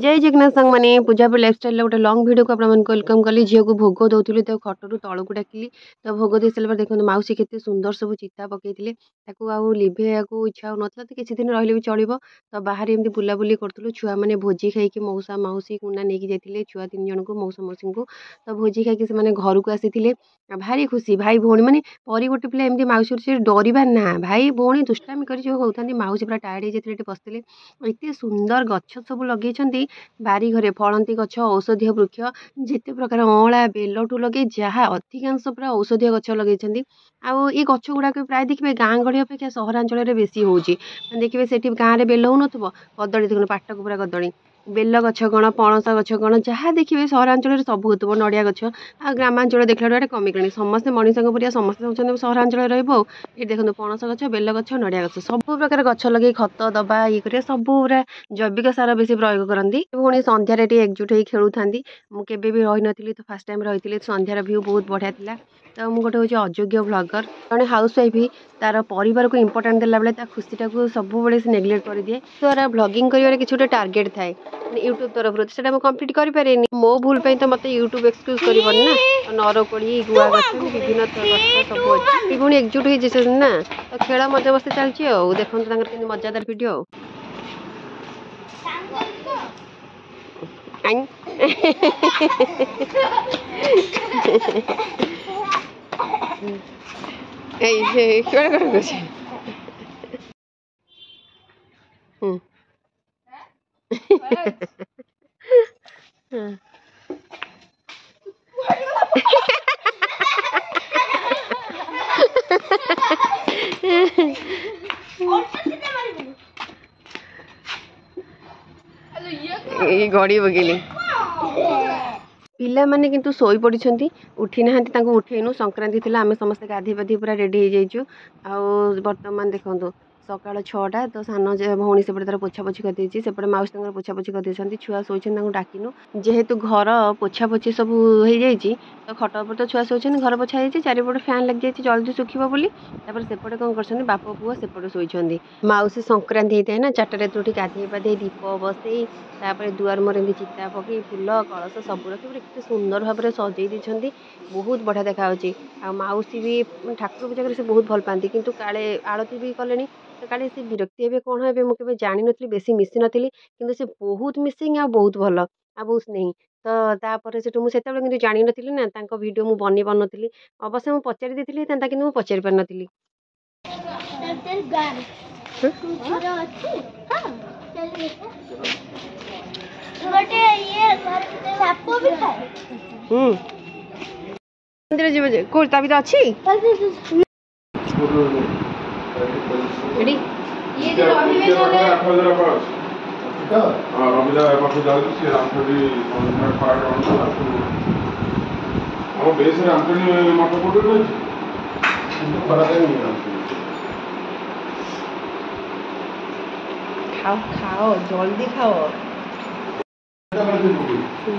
जय जगन्नाथ संग मैंने पूजापुर लाइफस्टाइल गोटे लंग वीडियो को वेलकम कली झील को भोग दौली तो खटू तलू डाकिली तो भोग दे सारा देखो मौसी के सुंदर सब चिता पकईले लिभेया इच्छा हो ना तो किसी दिन रही भी चलो तो बाहर एमती बुलाबुली करूँ छुआ मैंने भोजी खाई मौसा मौसी कुना नहीं जाते छुआ 3 जन को मौसा मौसी को तो भोजी खाई से घर को आसी भारी खुशी भाई भौणी मैंने परी गोटे पिला एमती मौसी से डरवा ना भाई भौणी दुष्टामी कर होती मौसी पूरा टायर्ड हो जाते बसते एत सुंदर गछ सब लगे बारी घरे फलंती गछ औषधीय वृक्ष जिते प्रकार अँला बेलटू लगे जहाँ अधिकांश पूरा औषधीय गछ लगे आउ ये गछ गुड़ाक प्राय देखिए गाँ गहली अपेक्षा सहरांचल बेसी होची देखिए से गाँव में बेल हो नथिबो कदली देखो पाटक पूरा कदली बेल गछ कण पणस गछ कण जहाँ देखिए सहरांचल सब होता नड़िया गछ आ ग्रामांचल देखला कमिकल समस्ते मनीष पर समस्ते चाहते सहरांचल ये देखो पणस गछ बेल गछ नड़िया गछ सब प्रकार गछ लगे खत दबा ये कर सब पूरा जैविक सार बेसी प्रयोग करती पुणी संध्यार एकजुट हो खेलु था मुझे भी रही नी तो फास्ट टाइम रही संध्यार व्यू बहुत बढ़िया था तो मुझे गोटे हूँ अयोग्य ब्लगर जड़े हाउस वाइफ तार परिवार को इम्पोर्टाट देला बेले खुशी सब से नेग्लेक्ट कर दिए तो ब्लॉगिंग कर किसी गोटे टार्गेट थाए यूट्यूब तरफ से कंप्लीट करें मो भूल तो मत यूट्यूब एक्सक्यूज करना नरकोड़ी गुआ गछ विभिन्न गछ सब अच्छे पुणी एकजुट हो ना तो खेल मजा मस्ती चलती देखते मजादार वीडियो गड़ी बगिली पिला माने किंतु सोई पड़ी उठी ना उठेनु संक्रांति थिला आमे समस्त गाधी पाधी पूरा रेडी हो जाइछु आ वर्तमान देखो सकाल 6टा तो सान भौणी सेपटे तार पोछापोछि करदे सेपटे माउसी तंगर पोछापोछि करदे छुआ शोचन डाकिनु जेहेतु घर पोछापोछि सब हो जाइए तो खट पर तो छुआ शोचन घर पोछा हो चारिपटे फैन लग जाए जल्दी सुखिब बोली सेपटे कौन कर बाप पुओ सेपटे शोचंदी मौसी संक्रांति होता है ना 4टा रात उठी गाधे पाधे दीप बसई तापर दुआर मोर चिता पकई फूल कलश सब रखी सुंदर भाव में सजई देते बहुत बढ़िया देखा आ मौसी भी ठाकुर पूजा कर बहुत भल पाती किंतु काले आरती भी कले तो काले से विरक्ति हे कौन हे मुझे जानी नी बेसी मिसी नी कि से बहुत मिसिंग आ बहुत भल आ बहुत स्नेही तो तापर से मुझे कि जानी नी ना वीडियो मुझे बनी पार नी अवश्य मुझे पचारि देती कि मुझे पचारि पार नी मंदिर जीव कौन ता भी अच्छी रेडी ये जो अभी में हां रविदा पास जाऊ से रामखडी कॉन्ट्रैक्ट पार्ट हम बेस रामखडी मठ कोट रही खरा दे खाओ खाओ जल्दी खाओ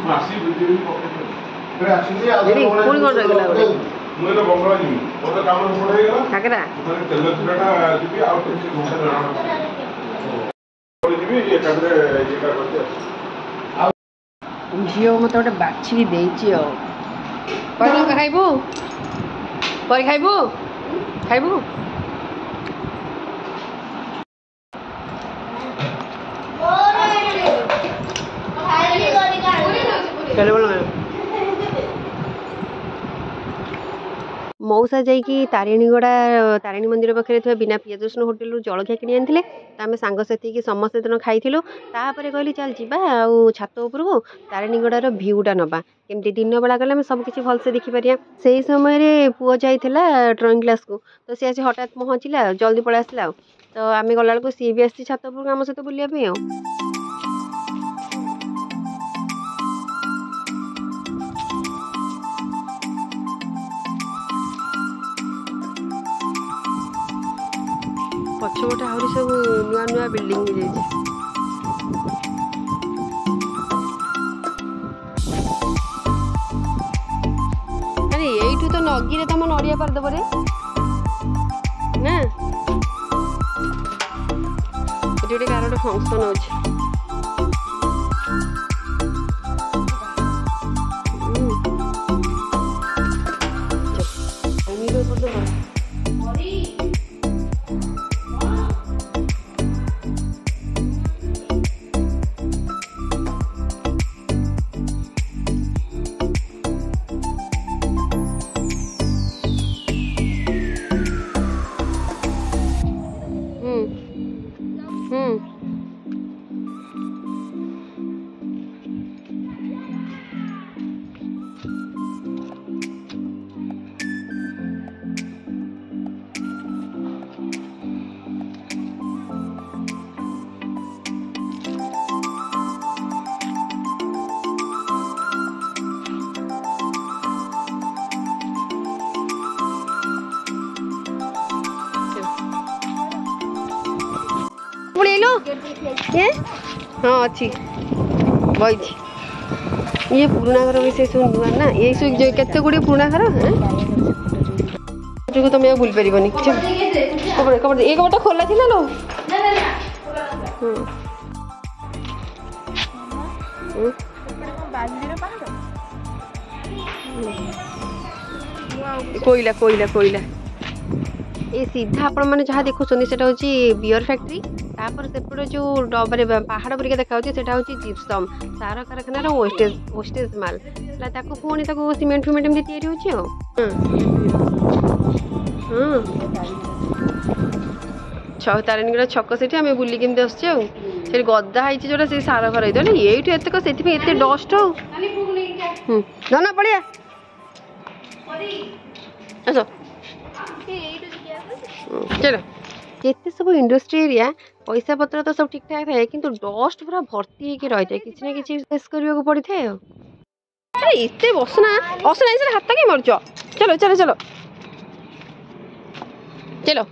मासी वीडियो पॉकेट रे आसी आ कोन कोन रगला रे मुझे बंगला जी और काम पड़ेगा काकरा माने तेल चुराटा जी आ किसी घंटा रहना जी ये कादरे ये कर करते आ झियो मते गोटे बाछी देछि ओ पर खाइबो खाइबो चले बोल मौसा जाइकी तारिणीगड़ा तारिणी मंदिर पाखे बिना पियाज रसुण होटेल जलखिया कि आनी तो आम सांगसाथी समस्त दिन खाई तापर कहली चल जा छात उपरको तारिणीगड़ार भ्यूटा नवा केमती दिन बेला गले सबकि भलसे देखिपर से समय पुओ जाइला ड्रॉइंग क्लास को तो सी आसी हठात पहुँचला जल्दी पलि आसला तो आम गला बेलू सी भी आसी छात उपरको आम सहित बुलापी पछपटे आहरी सब नुआ नुआ बिल्डिंग हो जाए अरे यही तो नगी तुम नड़िया पारदब रे ना ये कार फंक्शन अच्छे। ये हाँ अच्छी बही ये पुराना घर भी से सब नुआ ना ये सब केते गुड़े पुराना घर जो तुम भूल पार कबर कबर ये कबरटा खोला थी लो कोईला कोईला कोईला ये सीधा आपण मैंने जहाँ देखुं से बियर फैक्ट्री तापर सेपटे जो डबरे पहाड़ परिका देखा जिप्सम सार कारखानार वेस्टेज वेस्टेज माल पुणी सीमेंट फिमेंट एमती या तारिणीगढ़ छक से आम बुलिक आसचे गदा है जोटा से सार घर होता ये एतक से डस्ट धना पड़िया अच्छा चलो जिते सब इंडस्ट्री एरिया पैसा पत्र तो सब ठीक ठाक थाए किंतु डस्ट पूरा भर्ती होकर रही है किसी ना किसी फेस करने को पड़ी था अरे इतने बसना बसना इसे हाथ कहीं मरच चलो चलो चलो चलो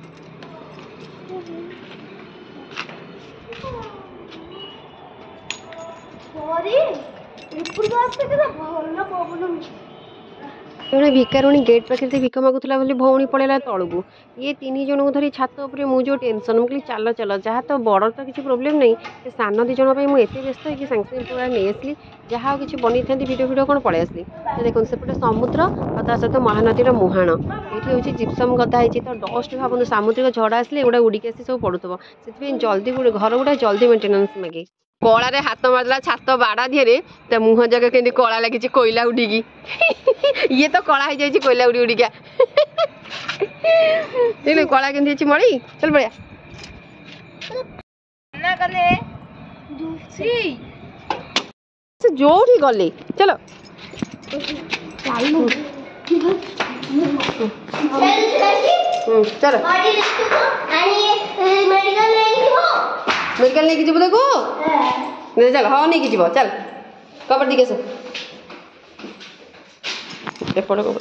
जड़े भिकारुणी गेट पाखे भिक मागुला भौणी पड़ेगा तलू ये तीन जन को धरी छात उपर मुझे टेंशन मुझे चल चल जहाँ तो बड़ तो किसी प्रोब्लेम नहीं सान दी जन मुझे व्यस्त हो सांगे सांगे पूरा नहीं आसली जहाँ किसी बनी था भिडियो भिडियो कौन पलि आसली तो देखो सेपटे समुद्र और सहित महानदी मुहाण ये हूँ जिप्सम गदा है तो डस्ट भावना सामुद्रिक झड़ा आसले एगुड़ा उड़िक आसी सब पड़ुव से जल्दी घर गुड़ा जल्दी मेन्टेनान्स मागे कलारे हाथ मारदेला छात बाड़ा दिहरे तो मुह जगह के कला लगी कोईला उड़िकी ये तो कला हो जाए कोईला उड़ी उड़िका देख कला के मड़ी चल बढ़िया जो गले चलो चलो मेडिकल लेके जीव देखो चल हाँ नहीं जीव चल कबर दिखे सब एपट कबर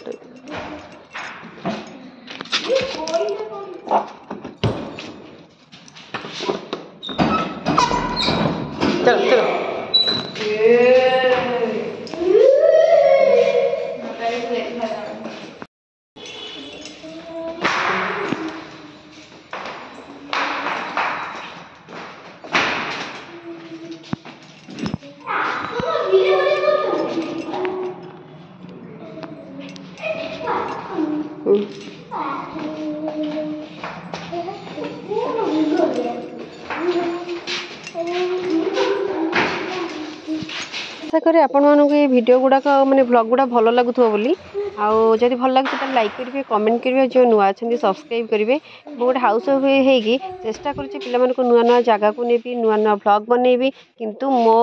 चलो चलो आशा करें आपण मानक ये वीडियो गुड़ाक माने ब्लॉग गुड़ा भल लगुव बोली आदि भल लगे तो लाइक करेंगे कमेंट करेंगे जो नुआ अच्छा सब्सक्राइब करेंगे गोटे हाउस वाइफ होगी चेष्टा करुँचे पिला नुआ नुआ जगह को नेबी नुआ नुआ ब्लॉग बनैबी किंतु मो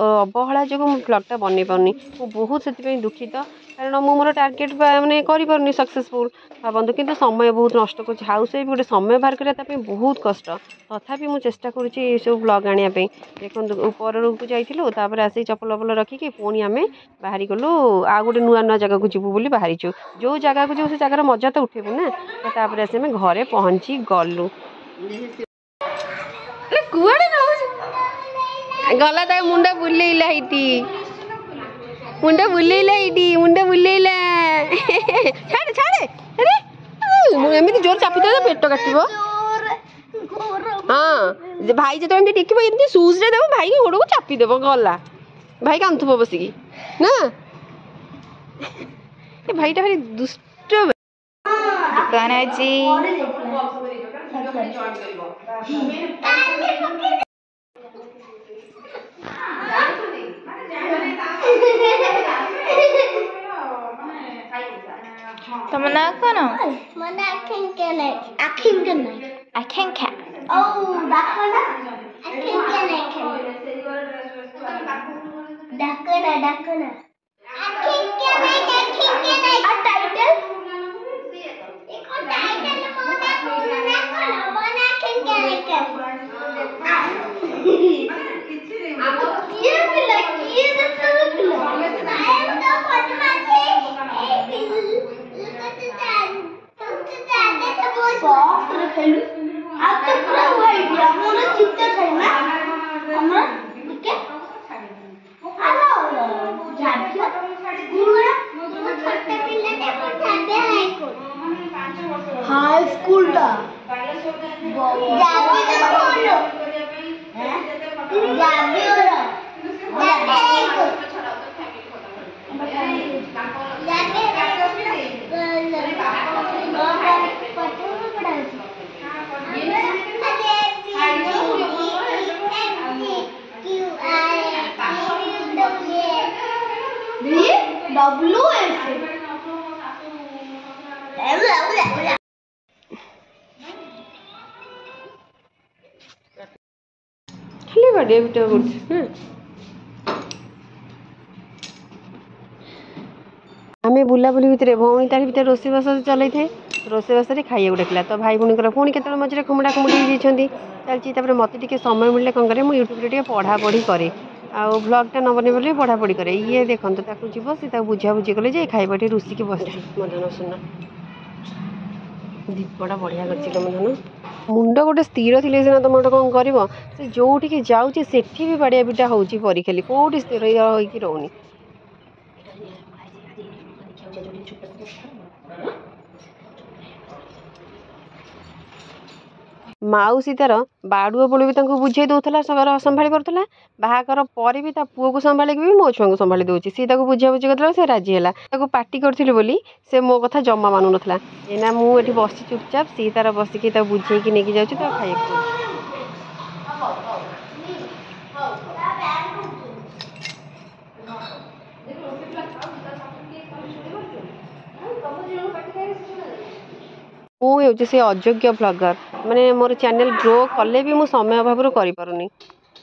अवहेला जो मो ब्लॉगटा बन पानी मु बहुत से दुखित कारण मु मोर टार्गेट मैंने कर सक्सेसफुल भावतु किंतु समय बहुत नष्ट कर हाउस वाइफ गोटे समय बाहर करने बहुत कष्ट तथापि मुझे चेष्टा करुँची सब ब्लॉग आने देखो ऊपर को जाइलु आसी चपल वपल रखिकी पुणी आम बाहरी गलु आ गोटे नुआ नुआ जगह को जीवु बोली बाहरीचु जो जगह को जो से जगार मजा तो उठेबु ना तो तापर आसी आम घरे पहुँची गलु गला ता मुंडा बुलेला मुंडा बुलेला मुंडा बुलेला छाड़े छाड़े अरे एमती जोर चापी दे पेट काटो हाँ भाई जो देख एमती सुज रे देव भाई गोड़ को चापी देव गला भाई कांथुब बसिकी ना भाईटा भारी दुष्ट दुकान अच्छी तुम ना कौन मना आखिंका नहीं आखिंका ओ डाकना आखिंका नहीं डाकना डाकना आखिंका नहीं आ टाइटल एक टाइटल मना आखिंका नहीं ये पिला ये तो पिला मैं तो पटवा से सॉफ्ट रखेलु आप तो पूरा वाइट या मोर चित्त खाइना स्कूलटा जाबी तो बोलो जाबी और खाली बाड़िया पिटा कर आम बुलाबुली भितर भौणी तार भर रोषेबास चल थे रोषेबास खाइबा डाकिला तो भाई भूणी पुणी के मझे खुमड़ा खुमुड़ी चलती मत टे समय मिले कौन करे मुझे यूट्यूब पढ़ापढ़ी करे आउ ब्लगटा न बने बोली पढ़ापढ़ी करे ये देखो ताकू जीव सी बुझा बुझी कले जे खाइबाटी रुषिकी बस मधुन सुना दीपटा बढ़िया कर मधुन मुंड गोटे स्थिर थी सीना तुम गोटे कौन कर जो जाऊँगी सेठी भी बाड़िया पिटा हो परीखेली कौटी स्थिर होगी रोनी माउसी तार बाड़ुआ बेलू भी बुझे दौला संभाली पार्ला बाहागर पर भी पुओ को संभालिक भी मो छुआ को संभाली दूसरी सी बुझा बुझी कर से राजी है पार्टी करी बोली से मो कथा जमा मानु ना एना मुझे बस चुपचाप सी तार बसिकी बुझे नहीं जाऊँगी खाइक मुझे से अयोग्य ब्लॉगर माने मोर चैनल ग्रो कले भी मु समय अभाव करें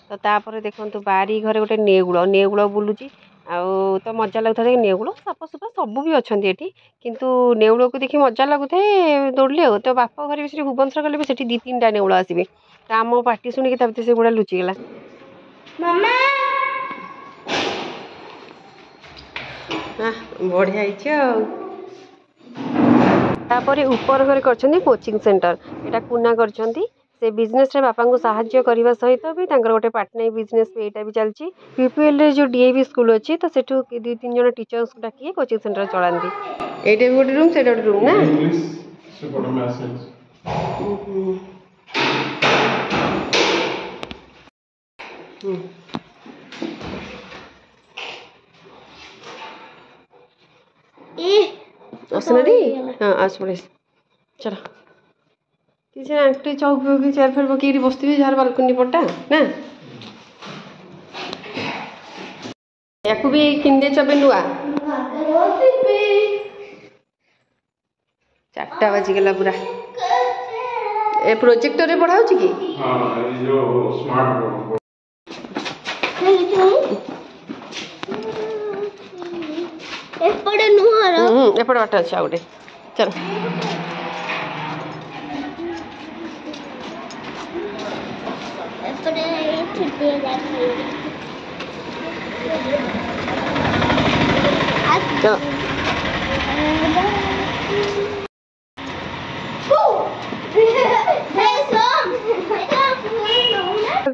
तो तापर देखो बारी घरे गोटे नेगुड़ बुलूची तो मजा लगता है नेगुड़ साप सुपा सब भी अच्छा ये किंतु नेउड़ को देखी मजा लगुए दौड़े तो बाप घर भी भुवनेश्वर गले भी 2-3टा नेउड़ आसवे तो आम पार्टी शुणिकी से गुड़ा लुचिगला बढ़िया तापर ऊपर घर कर कोचिंग सेंटर यहाँ कुना कर से बिजनेस रे बापा को साहाय्य करने सहित भी गोटे पार्टनर बिजनेस भी यहाँ भी चलती पीपीएल रे जो डीएवी स्कूल अच्छी तो सेठू 2-3 जन टीचर्स डाकिए कोचिंग सेंटर चलाती ये गोटे रूम से गोटे रूम ना असनरी हाँ आस पड़े चलो किसी ना एक चौक पे चेयर फेर पकड़ बसती जार बालकनी पट्टा ना या भी किंदे चबे नुआ 4टा बाजिगला पूरा ए प्रोजेक्टर रे पढ़ाऊ कि हां जो स्मार्ट एपड़े नुहर एपड़े बाटा अच्छा गोटे चल एपड़े छुट्टी जाती चल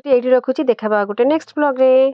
ये रखुची देखा गोटे नेक्स्ट ब्लॉग रे।